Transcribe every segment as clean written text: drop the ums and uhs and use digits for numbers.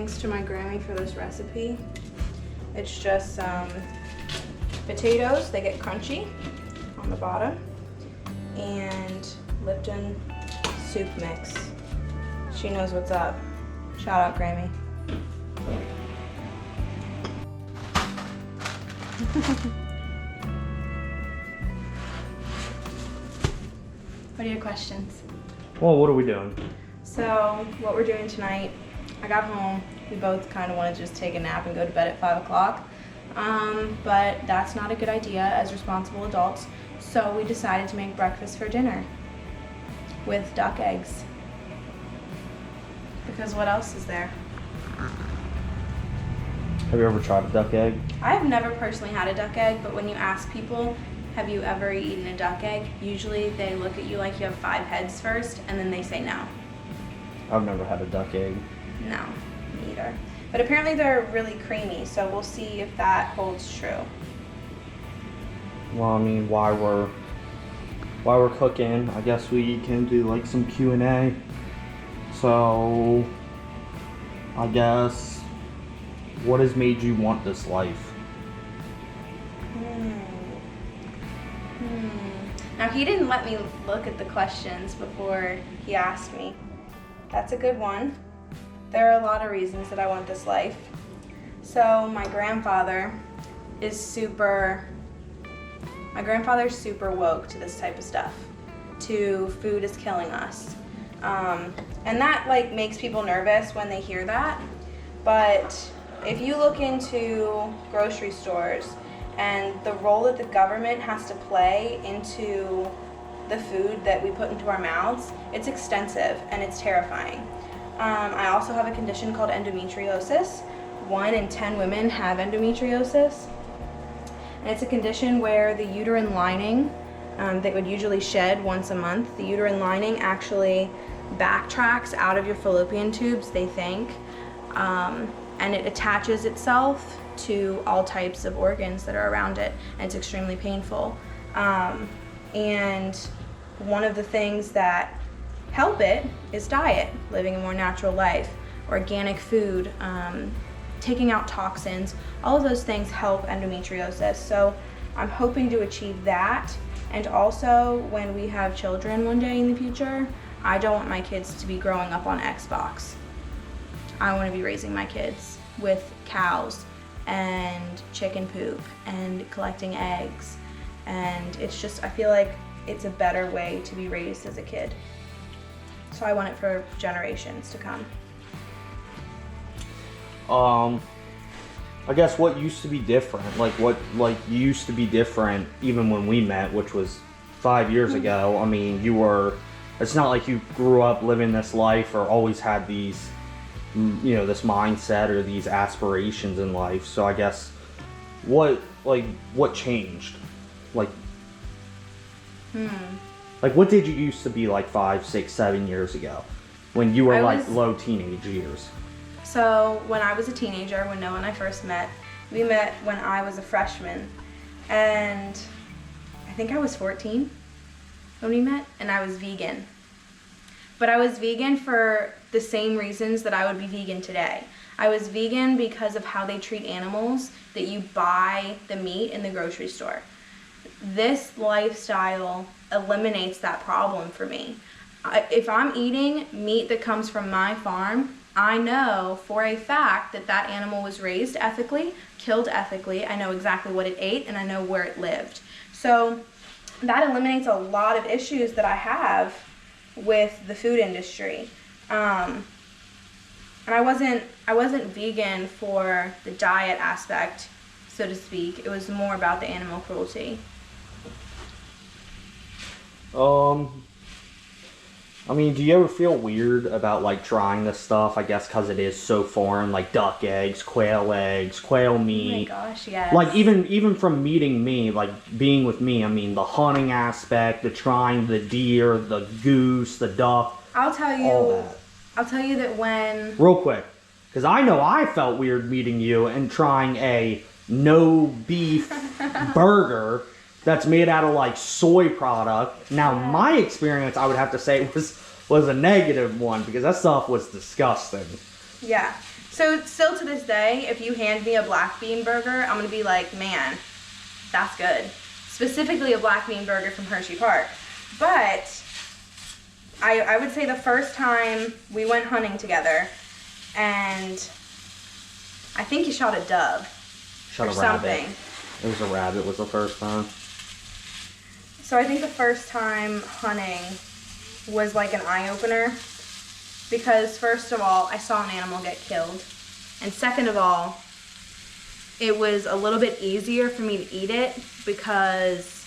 thanks to my Grammy for this recipe. It's just some potatoes, they get crunchy on the bottom, and Lipton soup mix. She knows what's up. Shout out Grammy. What are your questions? Well, what are we doing? So, what we're doing tonight, I got home, we both kind of wanted to just take a nap and go to bed at 5 o'clock. But that's not a good idea as responsible adults, so we decided to make breakfast for dinner with duck eggs. Because what else is there? Have you ever tried a duck egg? I've never personally had a duck egg, but when you ask people, have you ever eaten a duck egg? Usually they look at you like you have 5 heads first, and then they say no. I've never had a duck egg. No, me either. But apparently they're really creamy, so we'll see if that holds true. Well, I mean, while we're cooking, I guess we can do like some Q&A. So, I guess, what has made you want this life? Now, he didn't let me look at the questions before he asked me. That's a good one. There are a lot of reasons that I want this life. So, my grandfather is super woke to this type of stuff, to food is killing us. And that like makes people nervous when they hear that. But if you look into grocery stores and the role that the government has to play into the food that we put into our mouths, it's extensive and it's terrifying. I also have a condition called endometriosis. 1 in 10 women have endometriosis. And it's a condition where the uterine lining that would usually shed once a month, the uterine lining actually backtracks out of your fallopian tubes, they think, and it attaches itself to all types of organs that are around it, and it's extremely painful. And one of the things that help it is diet, living a more natural life, organic food, taking out toxins. All of those things help endometriosis. So I'm hoping to achieve that. And also, when we have children one day in the future, I don't want my kids to be growing up on Xbox. I want to be raising my kids with cows and chicken poop and collecting eggs. And it's just, I feel like it's a better way to be raised as a kid. So I want it for generations to come. I guess what used to be different, what used to be different even when we met, which was 5 years ago. I mean, it's not like you grew up living this life or always had these, this mindset or these aspirations in life. So I guess what changed? Like what did you used to be like 5, 6, 7 years ago when you were low teenage years? So when I was a teenager, when Noah and I first met, we met when I was a freshman, and I think I was 14 when we met, and I was vegan. But I was vegan for the same reasons that I would be vegan today. I was vegan because of how they treat animals, that you buy the meat in the grocery store. This lifestyle eliminates that problem for me. If I'm eating meat that comes from my farm, I know for a fact that that animal was raised ethically, killed ethically. I know exactly what it ate, and I know where it lived. So that eliminates a lot of issues that I have with the food industry. And I wasn't vegan for the diet aspect, so to speak. It was more about the animal cruelty. I mean, do you ever feel weird about trying this stuff? I guess because it is so foreign, like duck eggs, quail meat. Oh my gosh, yes. Even from meeting me, being with me, I mean, the hunting aspect, the trying the deer, the goose, the duck. All that. I'll tell you that when... Real quick, because I know I felt weird meeting you and trying a no beef burger that's made out of soy product. Now, my experience, I would have to say, was a negative one, because that stuff was disgusting. Yeah. So still to this day, if you hand me a black bean burger, I'm gonna be like, man, that's good. Specifically a black bean burger from Hershey Park. But I would say the first time we went hunting together, and I think you shot a dove. Shot or a rabbit. something. It was a rabbit was the first time. So I think the first time hunting was like an eye-opener, because first of all, I saw an animal get killed, and second of all, it was a little bit easier for me to eat it because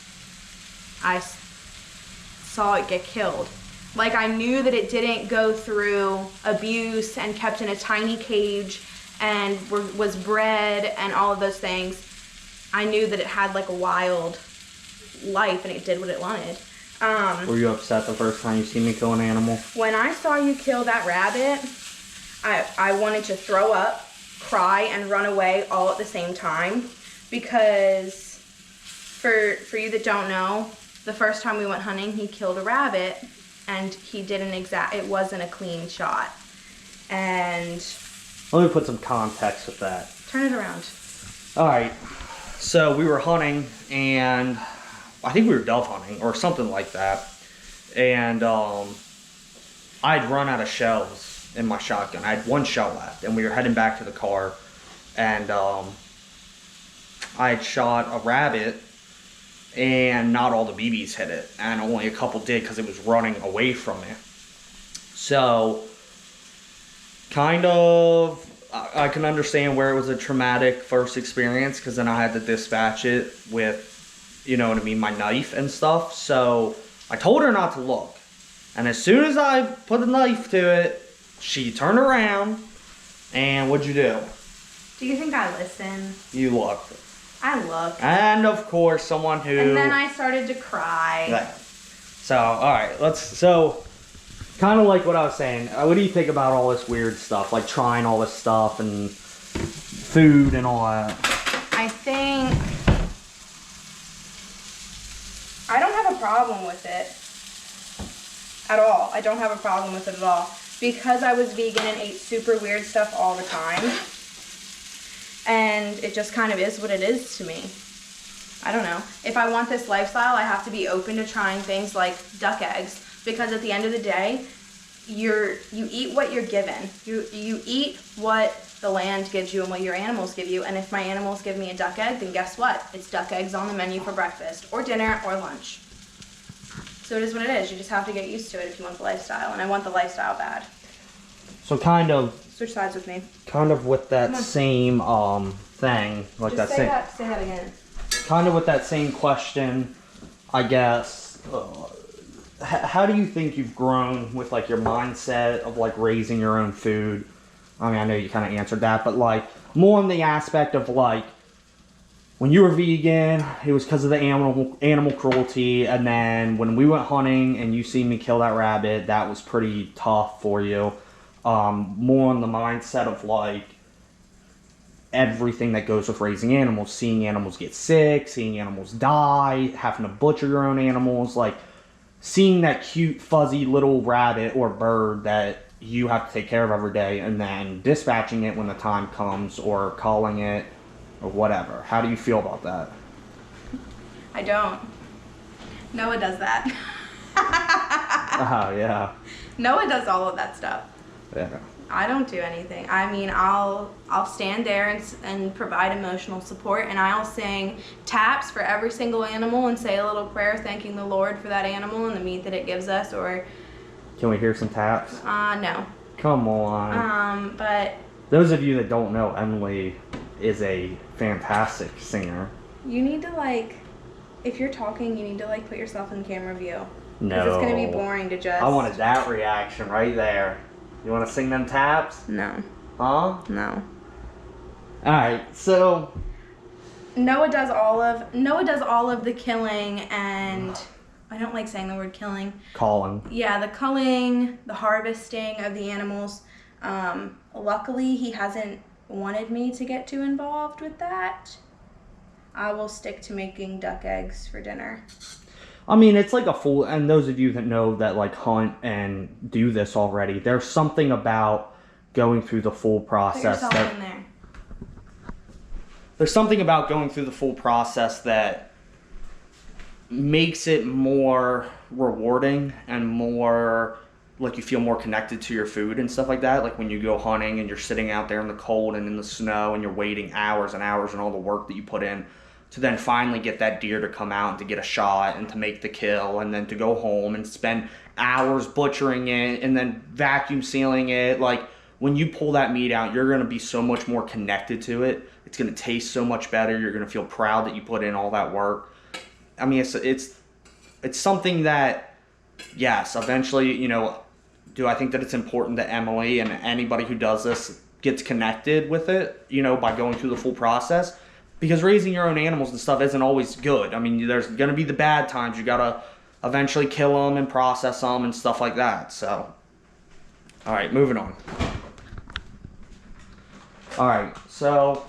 I saw it get killed. Like, I knew that it didn't go through abuse and kept in a tiny cage and was bred and all of those things. I knew that it had like a wild life and it did what it wanted. Were you upset the first time you seen me kill an animal? When I saw you kill that rabbit, I wanted to throw up, cry, and run away all at the same time, because for you that don't know, the first time we went hunting, he killed a rabbit, and he didn't it wasn't a clean shot. And Let me put some context with that. turn it around. All right, so we were hunting, and I think we were dove hunting or something like that, and I'd run out of shells in my shotgun. I had one shell left, and we were heading back to the car, and I had shot a rabbit, and not all the BBs hit it, and only a couple did because it was running away from me. So, kind of, I can understand where it was a traumatic first experience, because then I had to dispatch it with, you know what I mean, my knife and stuff. So I told her not to look, and as soon as I put the knife to it, she turned around, and what'd you do? Do you think I listen? You looked. I look. And of course, someone who... And then I started to cry. Yeah. So, alright, so, kind of like what I was saying, what do you think about all this weird stuff, like trying all this stuff and food and all that? I think I don't have a problem with it at all. I don't have a problem with it at all. Because I was vegan and ate super weird stuff all the time, and it just kind of is what it is to me. I don't know. If I want this lifestyle, I have to be open to trying things like duck eggs, because at the end of the day, you eat what you're given. You eat what the land gives you and what your animals give you. And if my animals give me a duck egg, then guess what? It's duck eggs on the menu for breakfast or dinner or lunch. So it is what it is. You just have to get used to it if you want the lifestyle, and I want the lifestyle bad. So kind of Switch sides with me. with that same thing, like Just that say same, say that again. kind of with that same question, I guess. How do you think you've grown with like your mindset of like raising your own food? I mean, I know you kind of answered that, but like more on the aspect of like when you were vegan, it was because of the animal cruelty, and then when we went hunting and you see me kill that rabbit, that was pretty tough for you. More on the mindset of like everything that goes with raising animals, seeing animals get sick, seeing animals die, having to butcher your own animals, like seeing that cute fuzzy little rabbit or bird that you have to take care of every day, and then dispatching it when the time comes, or calling it, or whatever. How do you feel about that? I don't. Noah does that. Oh, yeah. Noah does all of that stuff. Yeah. I don't do anything. I mean, I'll stand there and provide emotional support, and I'll sing taps for every single animal and say a little prayer thanking the Lord for that animal and the meat that it gives us. Or Can we hear some taps? no. Come on. But Those of you that don't know, Emily is a fantastic singer. you need to, like, if you're talking, you need to, like, put yourself in camera view. No. Because it's gonna be boring to just. I wanted that reaction right there. You want to sing them taps? No. Huh? No. Alright, so... Noah does all of the killing, and I don't like saying the word killing. Calling. Yeah, the culling, the harvesting of the animals. Luckily, he hasn't wanted me to get too involved with that. I will stick to making duck eggs for dinner. I mean, it's like a full, and those of you that know that like hunt and do this already, there's something about going through the full Put process. yourself in there. There's something about going through the full process that makes it more rewarding and more like you feel more connected to your food and stuff like that. Like when you go hunting and you're sitting out there in the cold and in the snow and you're waiting hours and hours and all the work that you put in to then finally get that deer to come out and to get a shot and to make the kill and then to go home and spend hours butchering it and then vacuum sealing it. Like when you pull that meat out, you're going to be so much more connected to it. It's going to taste so much better. You're going to feel proud that you put in all that work. I mean, it's something that, yes, eventually, you know, do I think that it's important that Emily and anybody who does this gets connected with it, you know, by going through the full process? Because raising your own animals and stuff isn't always good. I mean, there's going to be the bad times. You got to eventually kill them and process them and stuff like that. So, all right, moving on. All right, so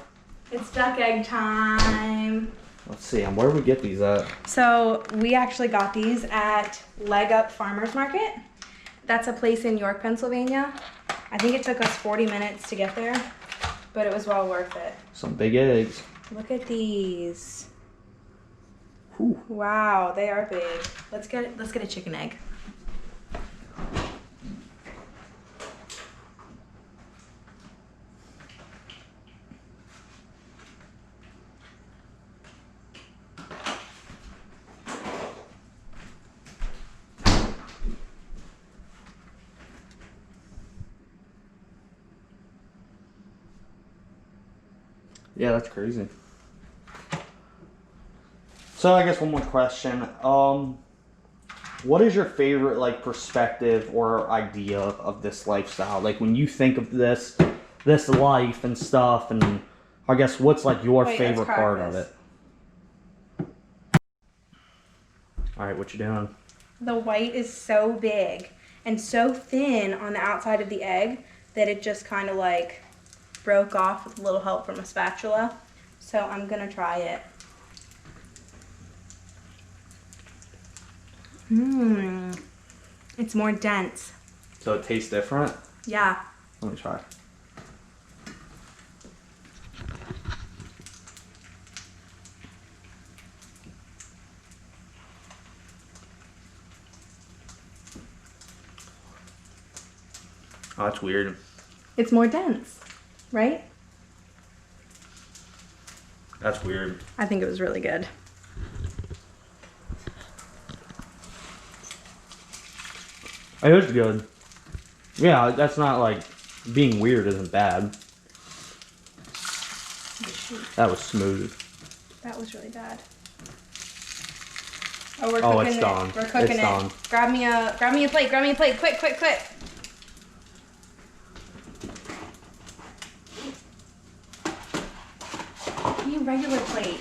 It's duck egg time. let's see, where do we get these at? So we actually got these at Leg Up Farmers Market. That's a place in York, Pennsylvania. I think it took us 40 minutes to get there, but it was well worth it. Some big eggs. Look at these. Whew. Wow, they are big. Let's get a chicken egg. Yeah, that's crazy. So I guess one more question. What is your favorite like perspective or idea of this lifestyle? Like when you think of this life and stuff, and I guess what's like your favorite part of it? All right, what you doing? The white is so big and so thin on the outside of the egg that it just kind of like broke off with a little help from a spatula. So I'm gonna try it. It's more dense. So it tastes different? Yeah. Let me try. Oh, that's weird. It's more dense, right? That's weird. I think it was really good. It was good. Yeah, that's not like being weird isn't bad. That was smooth. That was really bad. Oh, we're Oh, cooking it's it. done. We're cooking It's it. done. Grab me a plate. Grab me a plate. Quick, quick, quick. Give me a regular plate.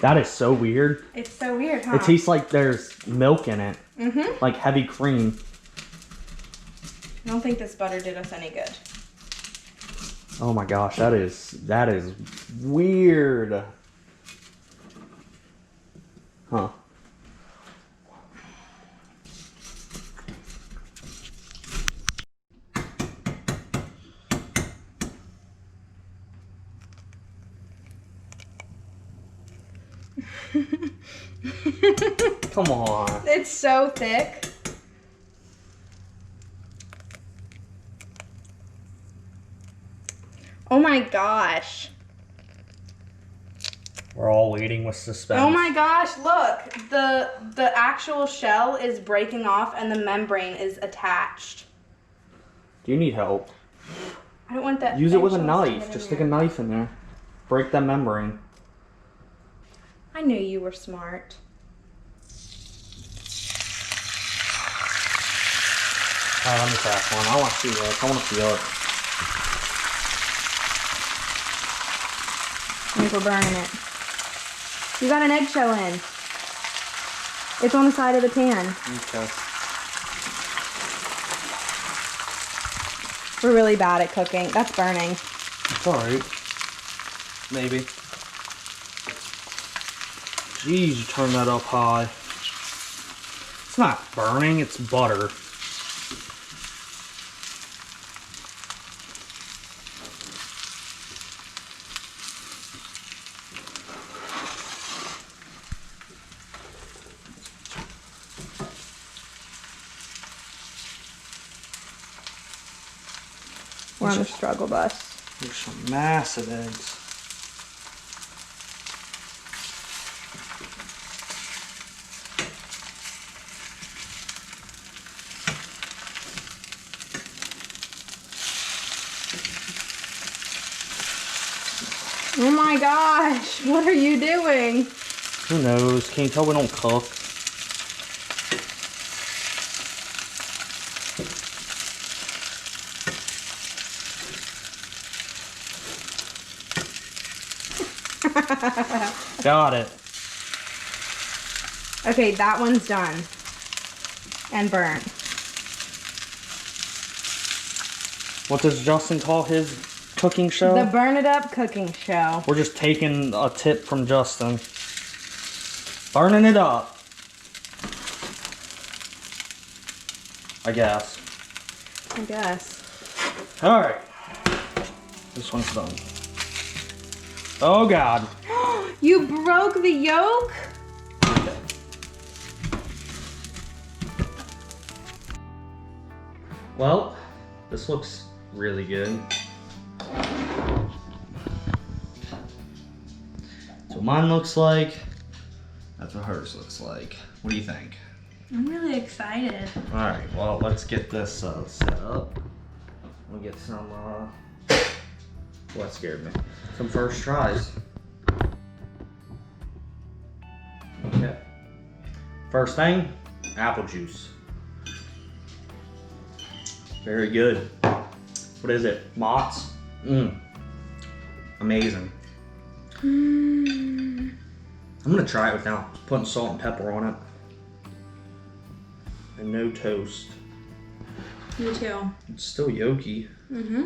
That is so weird. It's so weird, huh? It tastes like there's milk in it. Mm-hmm. Like heavy cream. I don't think this butter did us any good. Oh my gosh, that is weird. Huh. Come on. It's so thick. Oh my gosh. We're all waiting with suspense. Oh my gosh, look. The actual shell is breaking off and the membrane is attached. Do you need help? I don't want that. Use it with a eggshell knife. sticking Just in stick a there. knife in there. Break that membrane. I knew you were smart. Alright, let me crack one. I want to see this. I want to feel it. I think we're burning it. You got an eggshell in. It's on the side of the pan. Okay. We're really bad at cooking. That's burning. It's alright. Maybe. Jeez, you turn that up high. It's not burning, it's butter. We're on the struggle bus. There's some massive eggs. Oh my gosh, what are you doing? Who knows? Can you tell we don't cook? Got it. Okay, that one's done. And burnt. What does Justin call his cooking show? The Burn It Up cooking show. We're just taking a tip from Justin. Burning it up. I guess. I guess. Alright. This one's done. Oh God. You broke the yolk? Okay. Well, this looks really good. That's what mine looks like. That's what hers looks like. What do you think? I'm really excited. Alright, well, let's get this set up. We'll get some, what scared me? Some first tries. Okay. First thing, apple juice. Very good. What is it? Mott's? Amazing. I'm gonna try it without putting salt and pepper on it. And no toast. Me too. It's still yolky. Mm-hmm.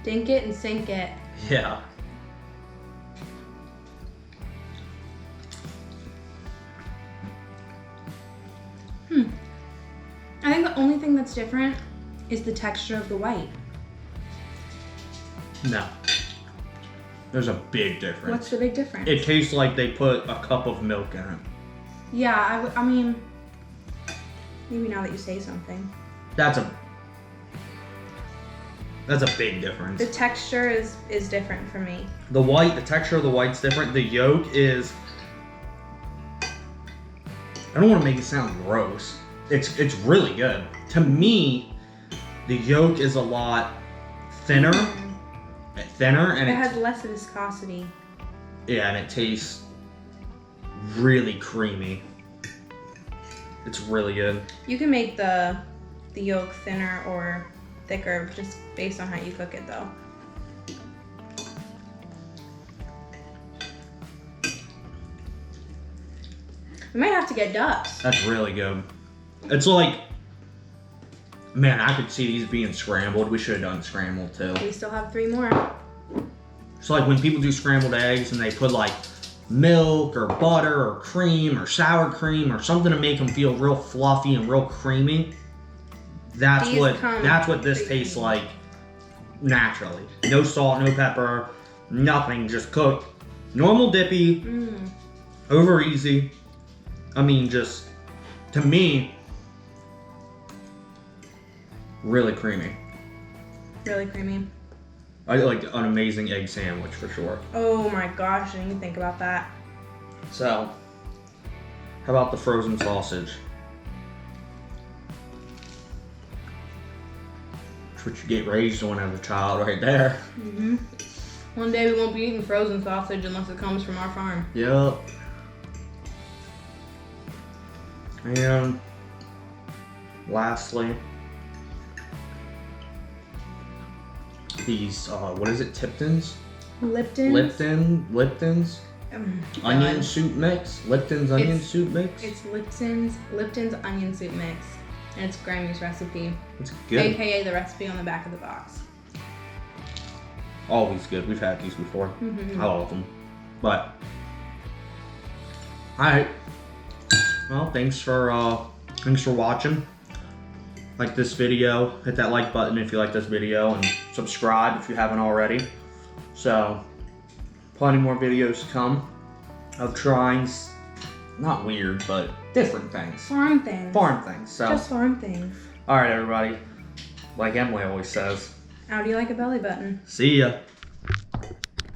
Dink it and sink it. Yeah. I think the only thing that's different is the texture of the white. No. There's a big difference. What's the big difference? It tastes like they put a cup of milk in it. Yeah, I mean, maybe now that you say something. That's a big difference. The texture is different for me. The texture of the white's different. The yolk is, I don't want to make it sound gross. It's really good. To me, the yolk is a lot thinner. And It has less viscosity. Yeah, and it tastes really creamy. It's really good. You can make the yolk thinner or thicker just based on how you cook it though. We might have to get ducks. That's really good. It's like, man, I could see these being scrambled. We should have done scrambled too. We still have 3 more. It's like when people do scrambled eggs and they put like milk or butter or cream or sour cream or something to make them feel real fluffy and real creamy. That's what this tastes like naturally. No salt, no pepper, nothing, just cooked. Normal dippy, over easy. I mean, just, to me, really creamy. Really creamy. I like an amazing egg sandwich for sure. Oh my gosh, I didn't even think about that. So, how about the frozen sausage? That's what you get raised on as a child right there. One day we won't be eating frozen sausage unless it comes from our farm. Yep. And lastly, these, what is it, Tipton's? Lipton's onion soup mix. Lipton's onion soup mix. It's Lipton's onion soup mix. And it's Grammy's recipe. It's good. AKA the recipe on the back of the box. always good. We've had these before. Mm-hmm. I love them. But alright. Well, thanks for watching. Like this video, hit that like button if you like this video, and subscribe if you haven't already. So, plenty more videos to come of trying, not weird, but different things. Farm things. Farm things. So, Just farm things. alright everybody. Like Emily always says. How do you like a belly button? See ya.